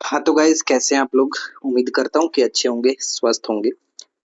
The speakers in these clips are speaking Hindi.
हाँ तो गाइस, कैसे हैं आप लोग। उम्मीद करता हूँ कि अच्छे होंगे, स्वस्थ होंगे।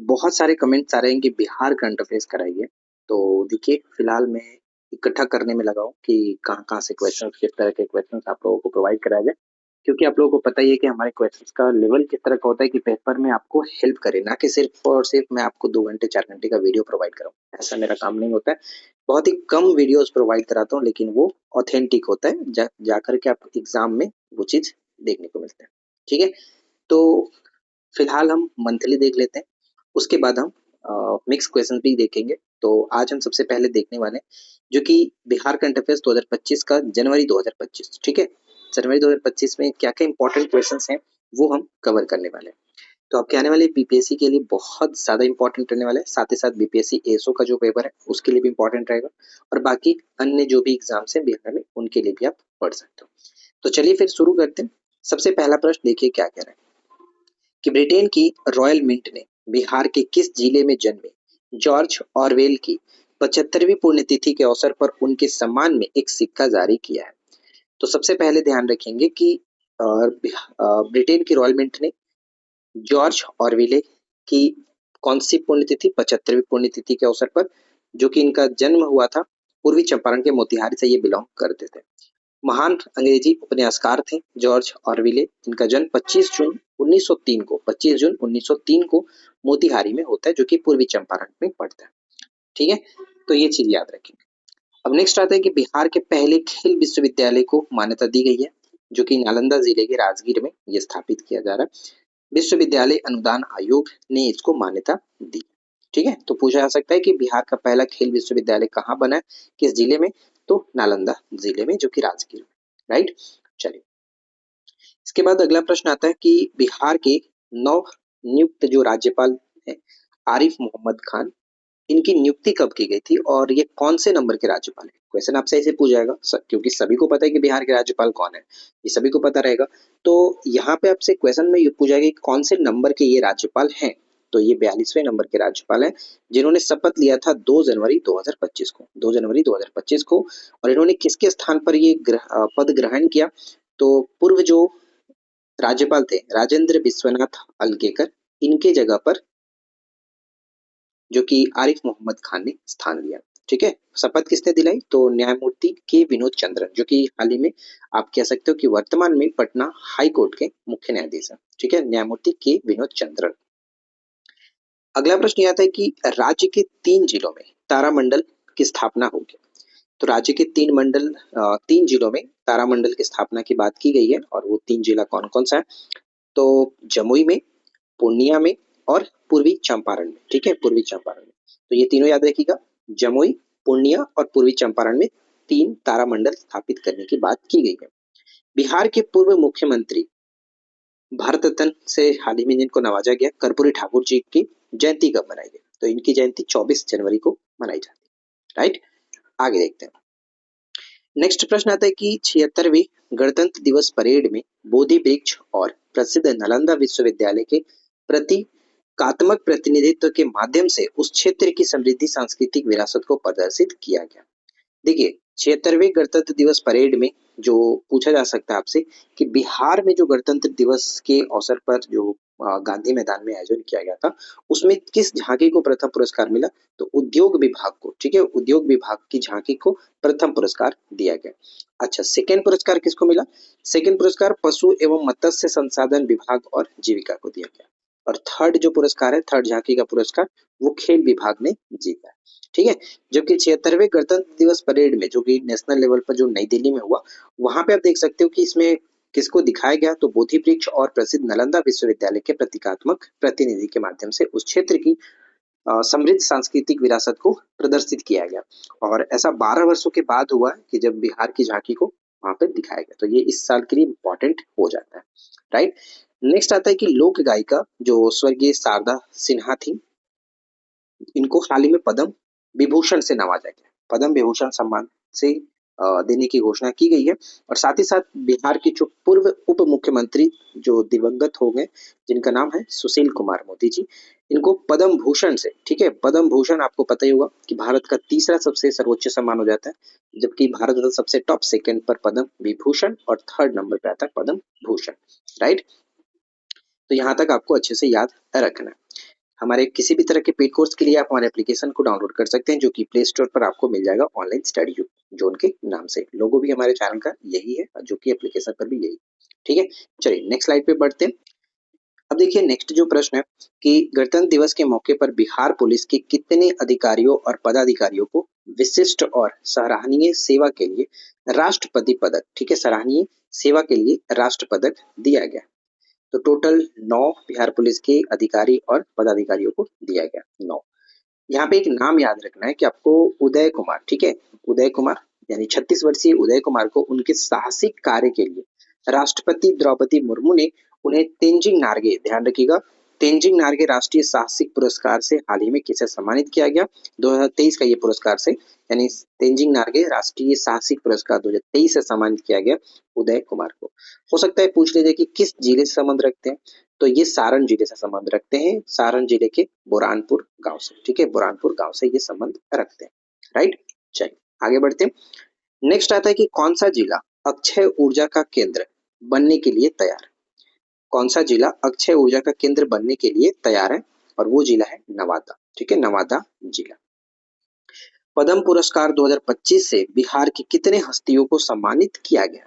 बहुत सारे कमेंट्स आ रहे हैं कि बिहार करंट अफेयर्स कराइए। तो देखिए, फिलहाल मैं इकट्ठा करने में लगा हूँ कि कहाँ कहाँ से क्वेश्चन, किस तरह के क्वेश्चन आप लोगों को प्रोवाइड कराया जाए। क्योंकि आप लोगों को पता ही है कि हमारे क्वेश्चंस का लेवल किस तरह का होता है कि पेपर में आपको हेल्प करे, ना कि सिर्फ और सिर्फ मैं आपको 2 घंटे 4 घंटे का वीडियो प्रोवाइड कराऊँ। ऐसा मेरा काम नहीं होता है। बहुत ही कम वीडियोस प्रोवाइड कराता हूँ, लेकिन वो ऑथेंटिक होता है। जा करके आप एग्जाम में वो चीज देखने को मिलता है। ठीक है। तो फिलहाल हम मंथली देख लेते हैं। उसके बाद हम मिक्स क्वेश्चन भी देखेंगे। तो आज हम सबसे पहले देखने वाले हैं जो कि बिहार करंट अफेयर्स 2025 का जनवरी 2025। ठीक है। जनवरी 2025 में क्या क्या इंपॉर्टेंट क्वेश्चंस हैं वो हम कवर करने वाले हैं। तो आपके आने वाले बीपीएससी के लिए बहुत ज्यादा इंपॉर्टेंट रहने वाला है। साथ ही साथ बीपीएससी एसओ का जो पेपर है उसके लिए भी इंपॉर्टेंट रहेगा। और बाकी अन्य जो भी एग्जाम्स हैं बिहार में उनके लिए भी आप पढ़ सकते हो। तो चलिए फिर शुरू करते हैं। सबसे पहला प्रश्न देखिए क्या कह रहा है कि ब्रिटेन की रॉयल मिंट ने बिहार के किस जिले में जन्मे जॉर्ज ऑरवेल की 75वीं पुण्यतिथि के अवसर पर उनके सम्मान में एक सिक्का जारी किया है। तो सबसे पहले ध्यान रखेंगे कि ब्रिटेन की रॉयल मिंट ने जॉर्ज ऑरवेले की कौन सी पुण्यतिथि, 75वीं पुण्यतिथि के अवसर पर, जो कि इनका जन्म हुआ था पूर्वी चंपारण के मोतिहारी से ये बिलोंग करते थे। महान अंग्रेजी उपन्यासकार थे जॉर्ज ऑरविले, जिनका जन्म 25 जून 1903 को मोतिहारी में होता है, जो कि पूर्वी चंपारण में पड़ता है। ठीक है। तो ये चीज याद रखेंगे। अब नेक्स्ट आता है कि बिहार के पहले खेल विश्वविद्यालय को मान्यता दी गई है, जो कि नालंदा जिले के राजगीर में ये स्थापित किया जा रहा है। विश्वविद्यालय अनुदान आयोग ने इसको मान्यता दी। ठीक है। तो पूछा जा सकता है कि बिहार का पहला खेल विश्वविद्यालय कहाँ बना है, किस जिले में। तो नालंदा जिले में, जो कि राजगीर में। राइट। चलिए, इसके बाद अगला प्रश्न आता है कि बिहार के नव नियुक्त जो राज्यपाल हैं आरिफ मोहम्मद खान, इनकी नियुक्ति कब की गई थी और ये कौन से नंबर के राज्यपाल हैं। क्वेश्चन आपसे ऐसे पूछ जाएगा क्योंकि सभी को पता है कि बिहार के राज्यपाल कौन है, ये सभी को पता रहेगा। तो यहाँ पे आपसे क्वेश्चन में ये पूछा जाएगा कि कौन से नंबर के ये राज्यपाल हैं। तो ये 42वें नंबर के राज्यपाल हैं, जिन्होंने शपथ लिया था 2 जनवरी 2025 को, 2 जनवरी 2025 को। और इन्होंने किसके स्थान पर ये पद ग्रहण किया। तो पूर्व जो राज्यपाल थे राजेंद्र विश्वनाथ अलगेकर, इनके जगह पर जो कि आरिफ मोहम्मद खान ने स्थान लिया। ठीक है। शपथ किसने दिलाई, तो न्यायमूर्ति के विनोद चंद्रन, जो कि हाल ही में आप कह सकते हो कि वर्तमान में पटना हाई कोर्ट के मुख्य न्यायाधीश हैं। ठीक है। न्यायमूर्ति के विनोद चंद्रन। अगला प्रश्न यह आता है कि राज्य के 3 जिलों में तारामंडल की स्थापना होगी। तो राज्य के 3 जिलों में तारामंडल की स्थापना की बात की गई है, और वो 3 जिला कौन कौन सा है। तो जमुई में, पूर्णिया में और पूर्वी चंपारण में। ठीक है। पूर्वी चंपारण में। तो ये तीनों याद रखिएगा। जमुई, पूर्णिया और पूर्वी चंपारण में 3 तारामंडल स्थापित करने की बात की गई है। बिहार के पूर्व मुख्यमंत्री भारत रत्न से हाल ही में जिनको नवाजा गया, कर्पूरी ठाकुर जी की जयंती कब मनाई गई। तो इनकी जयंती 24 जनवरी को मनाई जाती है। राइट। आगे देखते हैं। नेक्स्ट प्रश्न आता है कि 76वें गणतंत्र दिवस परेड में बोधि वृक्ष और प्रसिद्ध नालंदा विश्वविद्यालय के प्रतीकात्मक प्रतिनिधित्व के माध्यम से उस क्षेत्र की समृद्धि सांस्कृतिक विरासत को प्रदर्शित किया गया। देखिए, 76वें गणतंत्र दिवस परेड में जो पूछा जा सकता है आपसे कि बिहार में जो गणतंत्र दिवस के अवसर पर जो गांधी मैदान में आयोजन किया गया था, उसमें किस झांकी को प्रथम पुरस्कार मिला। तो उद्योग विभाग को। ठीक है। उद्योग विभाग की झांकी को प्रथम पुरस्कार दिया गया। अच्छा, सेकेंड पुरस्कार किसको मिला। सेकेंड पुरस्कार पशु एवं मत्स्य संसाधन विभाग और जीविका को दिया गया। और थर्ड जो पुरस्कार है, थर्ड झांकी का पुरस्कार, वो खेल विभाग ने जीता। ठीक है। जबकि 76वें गणतंत्र दिवस परेड में, जो कि नेशनल लेवल पर जो नई दिल्ली में हुआ, वहां पे आप देख सकते हो कि इसमें किसको दिखाया गया। तो बोधि वृक्ष और प्रसिद्ध नालंदा विश्वविद्यालय के प्रतीकात्मक प्रतिनिधि के माध्यम से उस क्षेत्र की समृद्ध सांस्कृतिक विरासत को प्रदर्शित किया गया। और ऐसा 12 वर्षों के बाद हुआ कि जब बिहार की झांकी को वहां पे दिखाया गया। तो ये इस साल के लिए इम्पोर्टेंट हो जाता है। राइट। नेक्स्ट आता है कि लोक गायिका जो स्वर्गीय शारदा सिन्हा थी, इनको हाल ही में पद्म विभूषण से नवाजा गया। पद्म विभूषण सम्मान से देने की घोषणा की गई है। और साथ ही साथ बिहार के जो पूर्व उप मुख्यमंत्री जो दिवंगत हो गए, जिनका नाम है सुशील कुमार मोदी जी, इनको पद्म भूषण से, ठीक है, पद्म भूषण आपको पता ही होगा कि भारत का तीसरा सबसे सर्वोच्च सम्मान हो जाता है, जबकि भारत का सबसे टॉप सेकंड पर पद्म विभूषण और थर्ड नंबर पे आता है पद्म भूषण। राइट, तो यहाँ तक आपको अच्छे से याद रखना है। हमारे किसी भी तरह के पेड कोर्स के लिए आप हमारे एप्लीकेशन को डाउनलोड कर सकते हैं, जो कि प्ले स्टोर पर आपको मिल जाएगा, ऑनलाइन स्टडी जोन के नाम से। लोगो भी हमारे चैनल का यही है, जो कि एप्लीकेशन पर भी यही। ठीक है, चलिए नेक्स्ट स्लाइड पे बढ़ते हैं। अब देखिए नेक्स्ट जो प्रश्न है कि गणतंत्र दिवस के मौके पर बिहार पुलिस के कितने अधिकारियों और पदाधिकारियों को विशिष्ट और सराहनीय सेवा के लिए राष्ट्रपति पदक, ठीक है, सराहनीय सेवा के लिए राष्ट्र पदक दिया गया। तो टोटल 9 बिहार पुलिस के अधिकारी और पदाधिकारियों को दिया गया, 9। यहाँ पे एक नाम याद रखना है कि आपको उदय कुमार, ठीक है, उदय कुमार यानी 36 वर्षीय उदय कुमार को उनके साहसिक कार्य के लिए राष्ट्रपति द्रौपदी मुर्मू ने उन्हें तेंजिंग नार्गे, ध्यान रखिएगा, तेंजिंग नार्गे राष्ट्रीय साहसिक पुरस्कार से हाल ही में किसे सम्मानित किया गया, 2023 का ये पुरस्कार से, यानी तेंजिंग नार्गे राष्ट्रीय साहसिक पुरस्कार 2023 से सम्मानित किया गया उदय कुमार को। हो सकता है पूछ लीजिए कि किस जिले से संबंध रखते हैं, तो ये सारण जिले से संबंध रखते हैं, सारण जिले के बुरहानपुर गांव से, ठीक है, बुरहानपुर गांव से ये संबंध रखते हैं। राइट, चलिए आगे बढ़ते हैं। नेक्स्ट आता है कि कौन सा जिला अक्षय ऊर्जा का केंद्र बनने के लिए तैयार है, कौन सा जिला अक्षय ऊर्जा का केंद्र बनने के लिए तैयार है, और वो जिला है नवादा, ठीक है, नवादा जिला। पद्म पुरस्कार 2025 से बिहार की कितने हस्तियों को सम्मानित किया गया,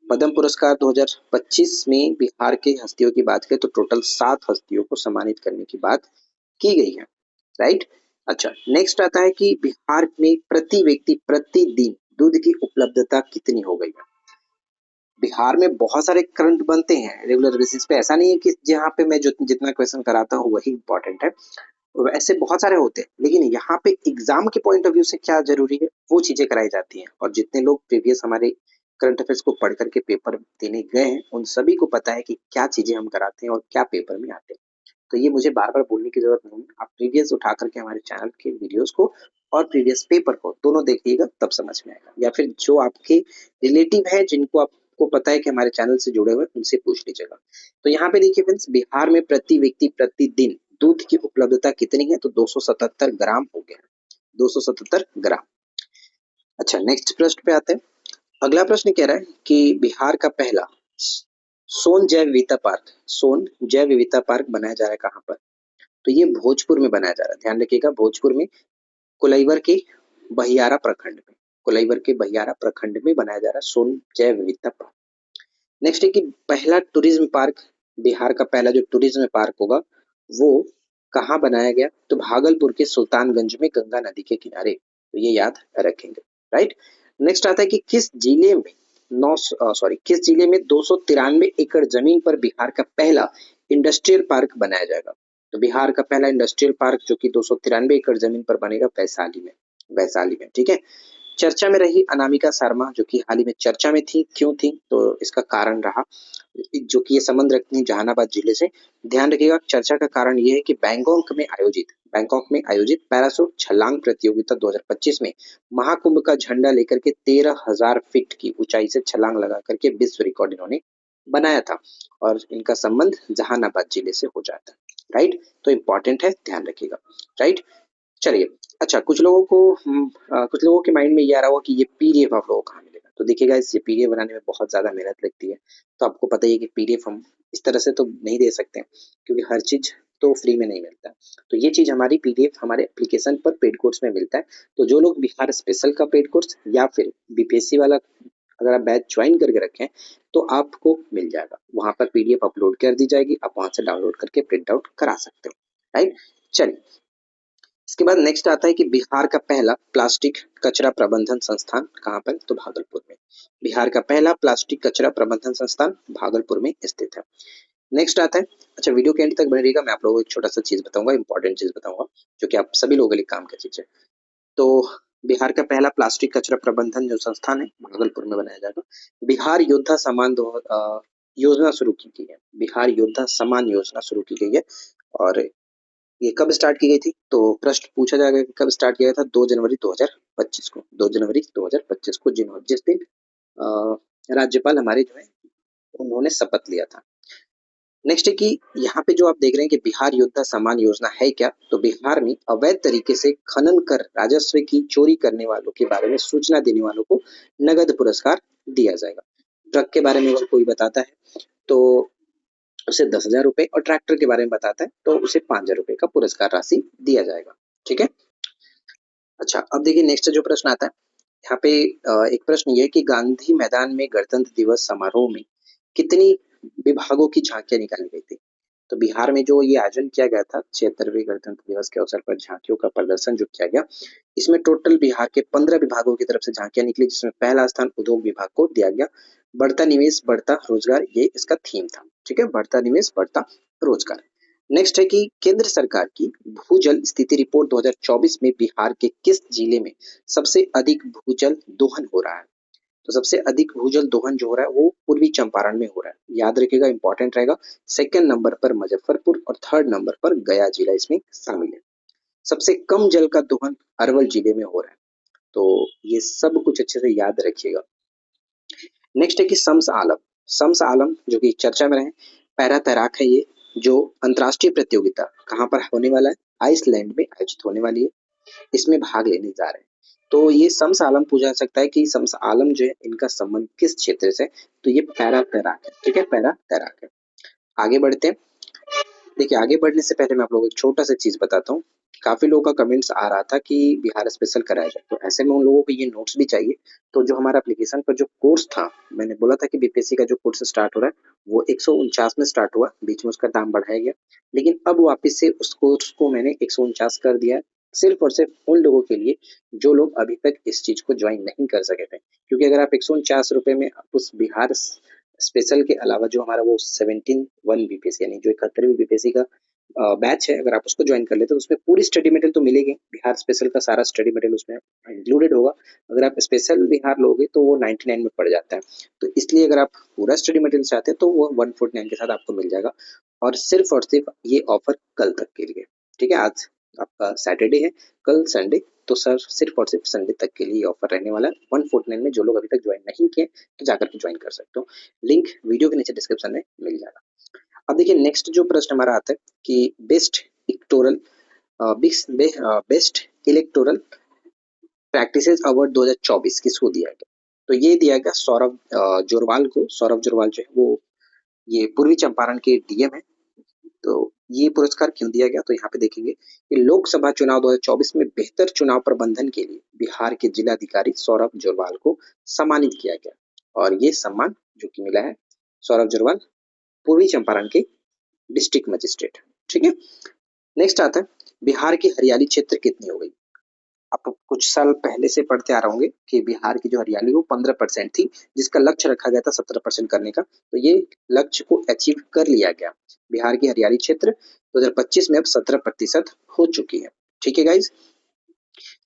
पद्म पुरस्कार 2025 में बिहार के हस्तियों की बात करें तो टोटल 7 हस्तियों को सम्मानित करने की बात की गई है। राइट, अच्छा नेक्स्ट आता है कि बिहार में प्रति व्यक्ति प्रतिदिन दूध की उपलब्धता कितनी हो गई है। बिहार में बहुत सारे करंट बनते हैं रेगुलर बेसिस पे, ऐसा नहीं है कि जहाँ पे मैं जितना क्वेश्चन कराता हूँ वही इंपॉर्टेंट है, वैसे बहुत सारे होते हैं, लेकिन यहाँ पे एग्जाम के पॉइंट ऑफ व्यू से क्या जरूरी है वो चीजें कराई जाती हैं। और जितने लोग प्रीवियस हमारे करंट अफेयर्स को पढ़ करके पेपर देने गए हैं उन सभी को पता है कि क्या चीजें हम कराते हैं और क्या पेपर में आते हैं। तो ये मुझे बार बार बोलने की जरूरत नहीं है, आप प्रीवियस उठा करके हमारे चैनल के वीडियोस को और प्रीवियस पेपर को दोनों देखिएगा, तब समझ में आएगा। या फिर जो आपके रिलेटिव है जिनको आपको पता है कि हमारे चैनल से जुड़े हुए, उनसे पूछ लीजिएगा। तो यहाँ पे देखिए फ्रेंड्स, बिहार में प्रति व्यक्ति प्रतिदिन दूध की उपलब्धता कितनी है, तो 277 ग्राम हो गया, 277 ग्राम। अच्छा नेक्स्ट प्रश्न पे आते हैं। अगला प्रश्न कह रहा है कि बिहार का पहला सोन जैव विविधता पार्क, सोन जैव विविधता पार्क बनाया जा रहा है कहाँ पर, तो ये भोजपुर में बनाया जा रहा है, ध्यान रखिएगा, भोजपुर में कोलाइवर के बहियारा प्रखंड में, कोलाइवर के बहियारा प्रखंड में बनाया जा रहा है सोन जैव विविधता पार्क। नेक्स्ट है कि पहला टूरिज्म पार्क, बिहार का पहला जो टूरिज्म पार्क होगा वो कहाँ बनाया गया, तो भागलपुर के सुल्तानगंज में गंगा नदी के किनारे, तो ये याद रखेंगे। राइट, नेक्स्ट आता है कि किस जिले में किस जिले में 293 एकड़ जमीन पर बिहार का पहला इंडस्ट्रियल पार्क बनाया जाएगा, तो बिहार का पहला इंडस्ट्रियल पार्क जो कि 293 एकड़ जमीन पर बनेगा वैशाली में, वैशाली में, ठीक है। चर्चा में रही अनामिका शर्मा जो कि हाल ही में चर्चा में थी, क्यों थी, तो इसका कारण रहा जो कि ये संबंध रखती है जहानाबाद जिले से। ध्यान रखिएगा चर्चा का कारण ये है कि बैंकॉक में आयोजित पैराशूट छलांग प्रतियोगिता 2025 में महाकुंभ का झंडा लेकर के 13,000 फीट की ऊंचाई से छलांग लगा करके विश्व रिकॉर्ड इन्होंने बनाया था, और इनका संबंध जहानाबाद जिले से हो जाता है। राइट, तो इंपॉर्टेंट है, ध्यान रखिएगा। राइट, चलिए अच्छा कुछ लोगों के माइंड में ये आ रहा होगा कि ये पीडीएफ आप लोगों को कहाँ मिलेगा, तो देखिएगा इस ये पीडीएफ बनाने में बहुत ज्यादा मेहनत लगती है, तो आपको पता ही है कि पीडीएफ हम इस तरह से तो नहीं दे सकते क्योंकि हर चीज तो फ्री में नहीं मिलता। तो ये चीज हमारी पीडीएफ हमारे एप्लीकेशन पर पेड कोर्स में मिलता है। तो जो लोग बिहार स्पेशल का पेड कोर्स या फिर बीपीएससी वाला अगर आप बैच ज्वाइन करके रखें तो आपको मिल जाएगा, वहां पर पीडीएफ अपलोड कर दी जाएगी, आप वहां से डाउनलोड करके प्रिंट आउट करा सकते हो। राइट, चलिए इसके बाद नेक्स्ट आता है कि बिहार का पहला प्लास्टिक कचरा प्रबंधन संस्थान कहाँ पर, तो भागलपुर में। बिहार का पहला प्लास्टिक कचरा प्रबंधन संस्थान भागलपुर में स्थित है। नेक्स्ट आता है, अच्छा वीडियो के एंड तक बने रहिएगा, मैं आप लोगों को एक छोटा सा चीज बताऊंगा, इंपॉर्टेंट चीज बताऊंगा जो कि आप सभी लोगों के लिए काम का चीज है। तो बिहार का पहला प्लास्टिक कचरा प्रबंधन जो संस्थान है भागलपुर में बनाया जाएगा। बिहार योद्धा सम्मान योजना शुरू की गई है, बिहार योद्धा सम्मान योजना शुरू की गई है, और ये कब स्टार्ट की गई थी, तो प्रश्न पूछा जाएगा कि कब स्टार्ट किया गया था, 2 जनवरी 2000 2025 को, 2 जनवरी 2025 को, जिस दिन राज्यपाल हमारे जो है उन्होंने शपथ लिया था। नेक्स्ट है कि यहाँ पे जो आप देख रहे हैं कि बिहार योद्धा सम्मान योजना है क्या, तो बिहार में अवैध तरीके से खनन कर राजस्व की चोरी करने वालों के बारे में सूचना देने वालों को नगद पुरस्कार दिया जाएगा। ट्रक के बारे में अगर कोई बताता है तो उसे 10,000 रुपए, और ट्रैक्टर के बारे में बताता है तो उसे 5,000 रुपए का पुरस्कार राशि दिया जाएगा। ठीक है। अच्छा, अब देखिए नेक्स्ट जो प्रश्न आता है यहाँ पे, एक प्रश्न ये है कि गांधी मैदान में गणतंत्र दिवस समारोह में कितनी विभागों की झांकियां निकाली गई थी। तो बिहार में जो ये आयोजन किया गया था 76वें गणतंत्र दिवस के अवसर पर झांकियों का प्रदर्शन जो किया गया, इसमें टोटल बिहार के 15 विभागों की तरफ से झांकियां निकली, जिसमें पहला स्थान उद्योग विभाग को दिया गया। बढ़ता निवेश बढ़ता रोजगार, ये इसका थीम था। ठीक है, बढ़ता निवेश बढ़ता रोजगार। नेक्स्ट है कि केंद्र सरकार की भूजल स्थिति रिपोर्ट 2024 में बिहार के किस जिले में सबसे अधिक भूजल दोहन हो रहा है। तो सबसे अधिक भूजल दोहन जो हो रहा है वो पूर्वी चंपारण में हो रहा है, याद रखिएगा, इंपॉर्टेंट रहेगा। सेकंड नंबर पर मुजफ्फरपुर और थर्ड नंबर पर गया जिला इसमें शामिल है। सबसे कम जल का दोहन अरवल जिले में हो रहा है। तो ये सब कुछ अच्छे से याद रखिएगा। नेक्स्ट है कि शम्स आलम जो कि चर्चा में रहे, पैरा तैराक है ये, जो अंतर्राष्ट्रीय प्रतियोगिता कहाँ पर होने वाला है, आइसलैंड में आयोजित होने वाली है, इसमें भाग लेने जा रहे हैं। तो ये शम्स आलम पूछा जा सकता है कि शम्स आलम जो है इनका संबंध किस क्षेत्र से, तो ये पैरा तैराक है। ठीक है, पैरा तैराक है। आगे बढ़ते हैं। देखिए, आगे बढ़ने से पहले मैं आप लोगों को एक छोटा सा चीज बताता हूँ। काफी लोगों का कमेंट्स आ रहा था कि बिहार स्पेशल कराया जाए, तो ऐसे में उन लोगों को ये नोट्स भी चाहिए। तो जो हमारा एप्लीकेशन पर जो कोर्स था, मैंने बोला था कि बीपीएससी का जो कोर्स स्टार्ट हो रहा है वो 149 में स्टार्ट हुआ, बीच में उसका दाम बढ़ाया गया, लेकिन अब वापस से उस कोर्स को मैंने 149 कर दिया है, सिर्फ और सिर्फ उन लोगों के लिए जो लोग अभी तक इस चीज को ज्वाइन नहीं कर सके थे। क्योंकि अगर आप 149 रुपए में आप उस बिहार स्पेशल के अलावा जो हमारा वो 17 बीपीएससी यानी जो 71वीं बीपीएससी का बैच है, अगर आप उसको ज्वाइन कर लेते तो उसमें पूरी स्टडी मटेरियल तो मिलेगी, बिहार स्पेशल का सारा स्टडी मटेरियल उसमें इंक्लूडेड होगा। अगर आप स्पेशल बिहार लोगे तो वो 99 में पड़ जाता है। तो इसलिए अगर आप पूरा स्टडी मटेरियल चाहते हैं तो वो 149 के साथ आपको मिल जाएगा, और सिर्फ ये ऑफर कल तक के लिए। ठीक है, आज आपका सैटरडे है, कल संडे, तो सर सिर्फ और सिर्फ संडे तक के लिए ऑफर रहने वाला है। 149 में जो लोग अभी तक ज्वाइन नहीं किए तो जाकर के ज्वाइन कर सकते हो, लिंक वीडियो के नीचे डिस्क्रिप्शन में मिल जाएगा। अब देखिए नेक्स्ट जो प्रश्न हमारा आता है कि बेस्ट इलेक्टोरल प्रैक्टिसेस अवार्ड 2024 किसको दिया गया। तो ये दिया गया सौरभ जोरवाल को। सौरभ जोरवाल जो है वो ये पूर्वी चंपारण के डीएम है। तो ये पुरस्कार क्यों दिया गया, तो यहाँ पे देखेंगे कि लोकसभा चुनाव 2024 में बेहतर चुनाव प्रबंधन के लिए बिहार के जिलाधिकारी सौरभ जोरवाल को सम्मानित किया गया, और ये सम्मान जो कि मिला है सौरभ जोरवाल पूर्वी चंपारण के डिस्ट्रिक्ट मजिस्ट्रेट। ठीक है। नेक्स्ट आता है बिहार की हरियाली क्षेत्र कितनी हो गई। आप कुछ साल पहले से पढ़ते आ रहे होंगे कि बिहार की जो हरियाली वो 15% थी, जिसका लक्ष्य रखा गया था 17% करने का। तो ये लक्ष्य को अचीव कर लिया गया। बिहार की हरियाली क्षेत्र 2025 में अब 17% हो चुकी है। ठीक है गाइज।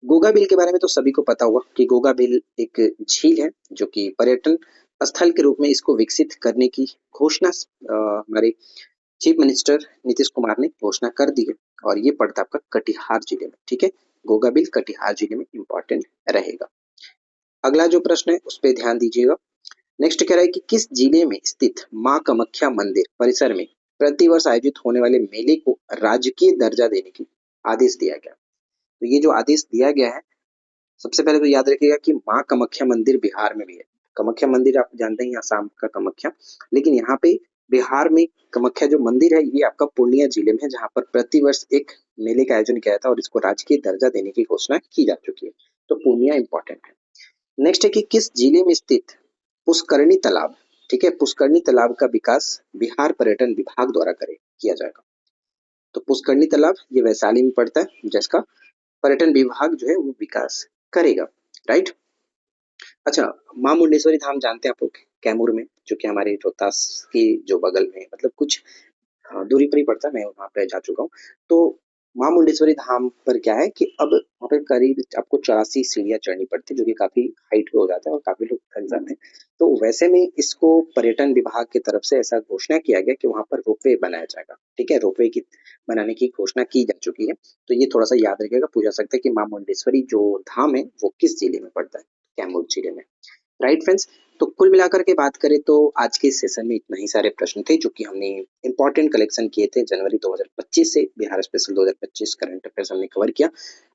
गोगा बिल के बारे में तो सभी को पता होगा कि गोगा बिल एक झील है जो कि पर्यटन स्थल के रूप में इसको विकसित करने की घोषणा हमारे चीफ मिनिस्टर नीतीश कुमार ने घोषणा कर दी है, और ये पड़ता है आपका कटिहार जिले में। ठीक है, गोगा बिल कटिहार जिले में इंपॉर्टेंट रहेगा। अगला जो प्रश्न है उस पर ध्यान दीजिएगा। नेक्स्ट कह रहा है कि किस जिले में स्थित माँ कामाख्या मंदिर परिसर में प्रतिवर्ष आयोजित होने वाले मेले को राजकीय दर्जा देने की आदेश दिया गया। तो ये जो आदेश दिया गया है, सबसे पहले तो याद रखिएगा कि माँ कामाख्या मंदिर बिहार में भी है। कामाख्या मंदिर आप जानते हैं आसाम का कामाख्या, लेकिन यहाँ पे बिहार में कामाख्या जो मंदिर है ये आपका पूर्णिया जिले में है, जहाँ पर प्रतिवर्ष एक मेले का आयोजन किया था और इसको राजकीय दर्जा देने की घोषणा की जा चुकी है। तो पूर्णिया इंपॉर्टेंट है। नेक्स्ट है कि किस जिले में स्थित पुष्करणी तालाब, ठीक है, पुष्करणी तालाब का विकास बिहार पर्यटन विभाग द्वारा किया जाएगा। तो पुष्करणी तालाब ये वैशाली में पड़ता है, जिसका पर्यटन विभाग जो है वो विकास करेगा। राइट। अच्छा, माँ मुंडेश्वरी धाम जानते हैं आप लोग, कैमूर में, जो कि हमारे रोहतास के जो बगल में, मतलब कुछ दूरी पर ही पड़ता है, मैं वहां पे जा चुका हूँ। तो माँ मुंडेश्वरी धाम पर क्या है कि अब वहाँ पे करीब आपको 84 सीढ़ियाँ चढ़नी पड़ती है, जो कि काफ़ी हाइट पे हो जाता है और काफ़ी लोग थक जाते हैं। तो वैसे में इसको पर्यटन विभाग की तरफ से ऐसा घोषणा किया गया कि वहाँ पर रोपवे बनाया जाएगा, ठीक है? रोपवे की बनाने की घोषणा की जा चुकी है। तो ये थोड़ा-सा याद रखिएगा, पूछा सकता है कि माँ मुंडेश्वरी जो धाम है, वो किस जिले में पड़ता है? कैमूर जिले में। Right friends. तो कुल मिलाकर के बात करें तो आज के इस सेशन में इतना ही सारे प्रश्न थे जो कि हमने इंपॉर्टेंट कलेक्शन किए थे जनवरी 2025 से बिहार स्पेशल 2025 करंट अफेयर्स हमने कवर किया।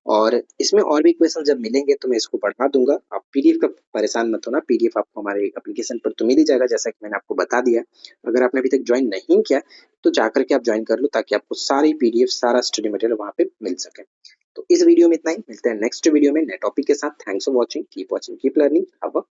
और इसमें और भी क्वेश्चन जब मिलेंगे तो मैं इसको बढ़ा दूंगा। आप पीडीएफ का परेशान मत होना, पीडीएफ आपको हमारे एप्लीकेशन पर तो मिल ही जाएगा जैसा कि मैंने आपको बता दिया। अगर आपने अभी तक ज्वाइन नहीं किया तो जाकर के आप ज्वाइन कर लो ताकि आपको सारी पीडीएफ सारा स्टडी मटेरियल वहाँ पे मिल सके। तो इस वीडियो में इतना ही, मिलते हैं नेक्स्ट वीडियो में नए टॉपिक के साथ। Thanks for watching, keep learning, have a